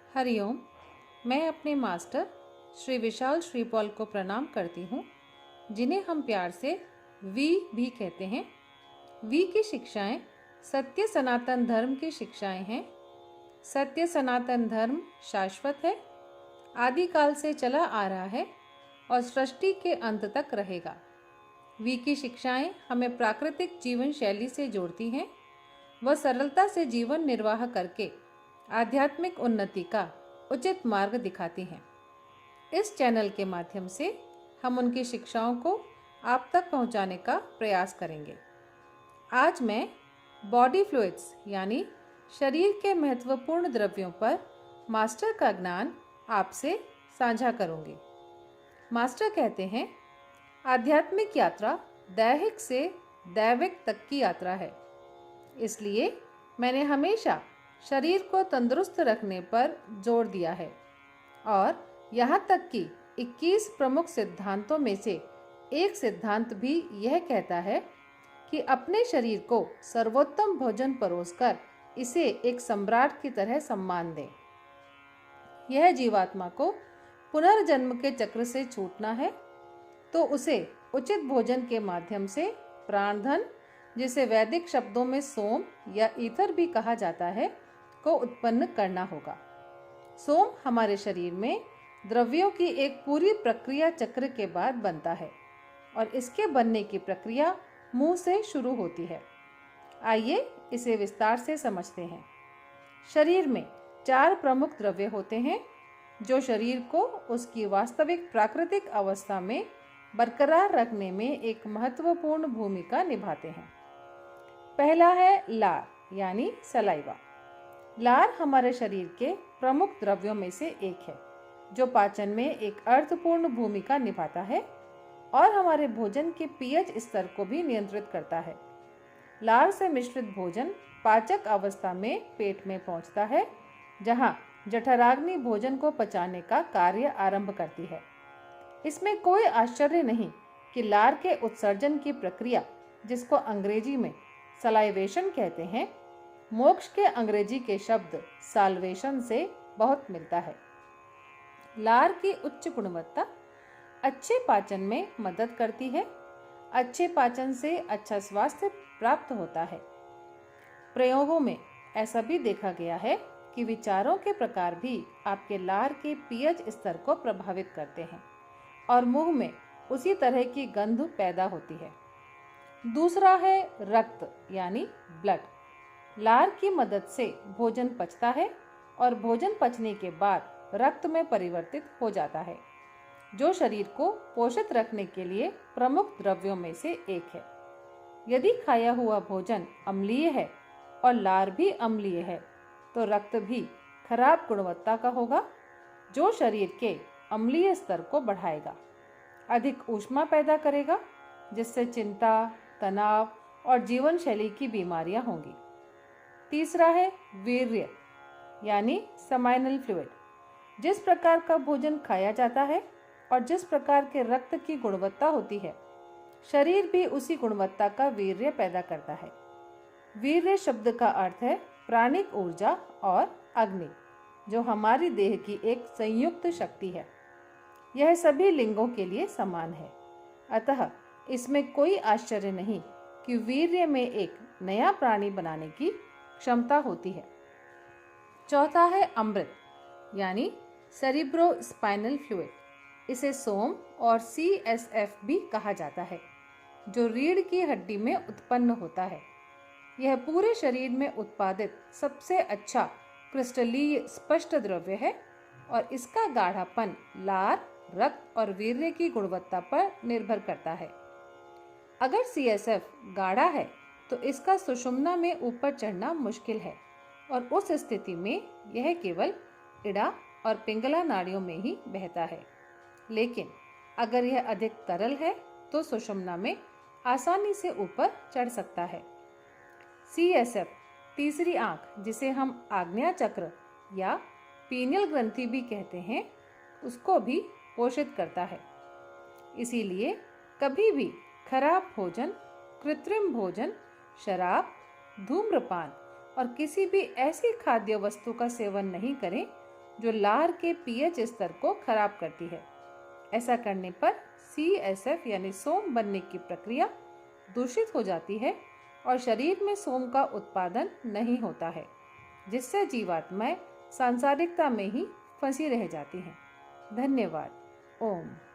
हरिओम। मैं अपने मास्टर श्री विशाल श्रीपॉल को प्रणाम करती हूँ, जिन्हें हम प्यार से वी भी कहते हैं। वी की शिक्षाएं सत्य सनातन धर्म की शिक्षाएं हैं। सत्य सनातन धर्म शाश्वत है, आदिकाल से चला आ रहा है और सृष्टि के अंत तक रहेगा। वी की शिक्षाएं हमें प्राकृतिक जीवन शैली से जोड़ती हैं। वह सरलता से जीवन निर्वाह करके आध्यात्मिक उन्नति का उचित मार्ग दिखाती हैं। इस चैनल के माध्यम से हम उनकी शिक्षाओं को आप तक पहुंचाने का प्रयास करेंगे। आज मैं बॉडी फ्लूइड्स यानी शरीर के महत्वपूर्ण द्रव्यों पर मास्टर का ज्ञान आपसे साझा करूंगी। मास्टर कहते हैं, आध्यात्मिक यात्रा दैहिक से दैविक तक की यात्रा है। इसलिए मैंने हमेशा शरीर को तंदुरुस्त रखने पर जोर दिया है और यहाँ तक कि 21 प्रमुख सिद्धांतों में से एक सिद्धांत भी यह कहता है कि अपने शरीर को सर्वोत्तम भोजन परोसकर इसे एक सम्राट की तरह सम्मान दें। यह जीवात्मा को पुनर्जन्म के चक्र से छूटना है तो उसे उचित भोजन के माध्यम से प्राणधन, जिसे वैदिक शब्दों में सोम या ईथर भी कहा जाता है, को उत्पन्न करना होगा। सोम हमारे शरीर में द्रव्यों की एक पूरी प्रक्रिया चक्र के बाद बनता है और इसके बनने की प्रक्रिया मुंह से शुरू होती है। आइए इसे विस्तार से समझते हैं। शरीर में 4 प्रमुख द्रव्य होते हैं जो शरीर को उसकी वास्तविक प्राकृतिक अवस्था में बरकरार रखने में एक महत्वपूर्ण भूमिका निभाते हैं। पहला है लार यानी सलाइवा। लार हमारे शरीर के प्रमुख द्रव्यों में से एक है जो पाचन में एक अर्थपूर्ण भूमिका निभाता है और हमारे भोजन के पीएच स्तर को भी नियंत्रित करता है। लार से मिश्रित भोजन पाचक अवस्था में पेट में पहुंचता है, जहां जठराग्नि भोजन को पचाने का कार्य आरंभ करती है। इसमें कोई आश्चर्य नहीं कि लार के उत्सर्जन की प्रक्रिया, जिसको अंग्रेजी में सलाइवेशन कहते हैं, मोक्ष के अंग्रेजी के शब्द साल्वेशन से बहुत मिलता है। लार की उच्च गुणवत्ता अच्छे पाचन में मदद करती है। अच्छे पाचन से अच्छा स्वास्थ्य प्राप्त होता है। प्रयोगों में ऐसा भी देखा गया है कि विचारों के प्रकार भी आपके लार के पीएच स्तर को प्रभावित करते हैं और मुंह में उसी तरह की गंध पैदा होती है। दूसरा है रक्त यानी ब्लड। लार की मदद से भोजन पचता है और भोजन पचने के बाद रक्त में परिवर्तित हो जाता है, जो शरीर को पोषित रखने के लिए प्रमुख द्रव्यों में से एक है। यदि खाया हुआ भोजन अम्लीय है और लार भी अम्लीय है तो रक्त भी खराब गुणवत्ता का होगा, जो शरीर के अम्लीय स्तर को बढ़ाएगा, अधिक ऊष्मा पैदा करेगा, जिससे चिंता, तनाव और जीवन शैली की बीमारियां होंगी। तीसरा है वीर्य यानी समाइनल फ्लूइड। जिस प्रकार का भोजन खाया जाता है और जिस प्रकार के रक्त की गुणवत्ता होती है, शरीर भी उसी गुणवत्ता का वीर्य पैदा करता है। वीर्य शब्द का अर्थ है प्राणिक ऊर्जा और अग्नि, जो हमारी देह की एक संयुक्त शक्ति है। यह सभी लिंगों के लिए समान है, अतः इसमें कोई आश्चर्य नहीं कि वीर्य में एक नया प्राणी बनाने की क्षमता होती है। चौथा है अमृत यानी सेरिब्रोस्पाइनल फ्लूइड। इसे सोम और CSF भी कहा जाता है, जो रीढ़ की हड्डी में उत्पन्न होता है। यह पूरे शरीर में उत्पादित सबसे अच्छा क्रिस्टलीय स्पष्ट द्रव्य है और इसका गाढ़ापन लार, रक्त और वीर्य की गुणवत्ता पर निर्भर करता है। अगर CSF गाढ़ा है तो इसका सुषुम्ना में ऊपर चढ़ना मुश्किल है और उस स्थिति में यह केवल इड़ा और पिंगला नाड़ियों में ही बहता है। लेकिन अगर यह अधिक तरल है तो सुषुम्ना में आसानी से ऊपर चढ़ सकता है। CSF तीसरी आंख, जिसे हम आग्नेय चक्र या पीनियल ग्रंथि भी कहते हैं, उसको भी पोषित करता है। इसीलिए कभी भी खराब भोजन, कृत्रिम भोजन, शराब, धूम्रपान और किसी भी ऐसी खाद्य वस्तु का सेवन नहीं करें जो लार के पीएच स्तर को खराब करती है। ऐसा करने पर CSF यानी सोम बनने की प्रक्रिया दूषित हो जाती है और शरीर में सोम का उत्पादन नहीं होता है, जिससे जीवात्माएं सांसारिकता में ही फंसी रह जाती हैं। धन्यवाद। ओम।